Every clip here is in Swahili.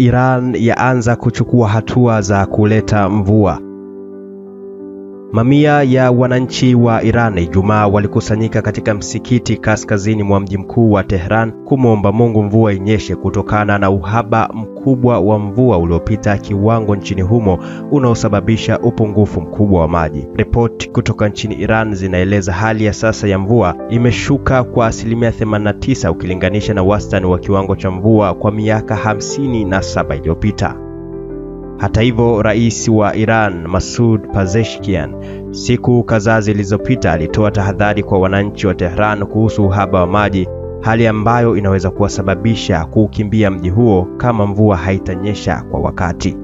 Iran yaanza kuchukua hatua za kuleta mvua. Mamia ya wananchi wa Iran Ijumaa walikusanyika katika msikiti kaskazini mwa mji mkuu wa Tehran kumwomba Mungu mvua inyeshe kutokana na uhaba mkubwa wa mvua uliopita kiwango nchini humo unaosababisha upungufu mkubwa wa maji. Ripoti kutoka nchini Iran zinaeleza hali ya sasa ya mvua imeshuka kwa asilimia 89 ukilinganisha na wastani wa kiwango cha mvua kwa miaka 57 iliyopita. Hata hivyo, rais wa Iran Masoud Pezeshkian siku kadhaa zilizopita alitoa tahadhari kwa wananchi wa Tehran kuhusu uhaba wa maji, hali ambayo inaweza kuwasababisha kuukimbia mji huo kama mvua haitanyesha kwa wakati.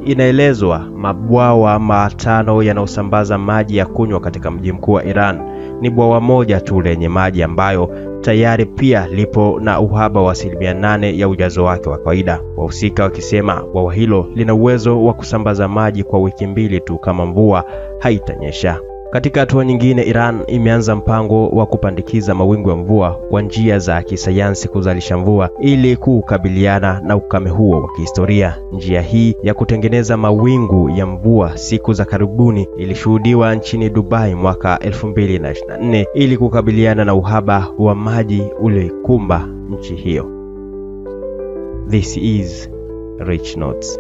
Inaelezwa mabwawa 5 yanayosambaza maji ya kunywa katika mji mkuu wa Iran ni bwawa moja tu lenye maji ambayo tayari pia lipo na uhaba wa 8% ya ujazo wake wa kawaida. Wahusika wakisema bwawa hilo lina uwezo wa kusambaza maji kwa wiki 2 tu kama mvua haitanyesha. Katika hatua nyingine, Iran imeanza mpango wa kupandikiza mawingu ya mvua kwa njia za kisayansi kuzalisha mvua ili kukabiliana na ukame huo wa kihistoria. Njia hii ya kutengeneza mawingu ya mvua siku za karibuni ilishuhudiwa nchini Dubai mwaka 2024 ili kukabiliana na uhaba wa maji ulioikumba nchi hiyo. This is Rich Notes.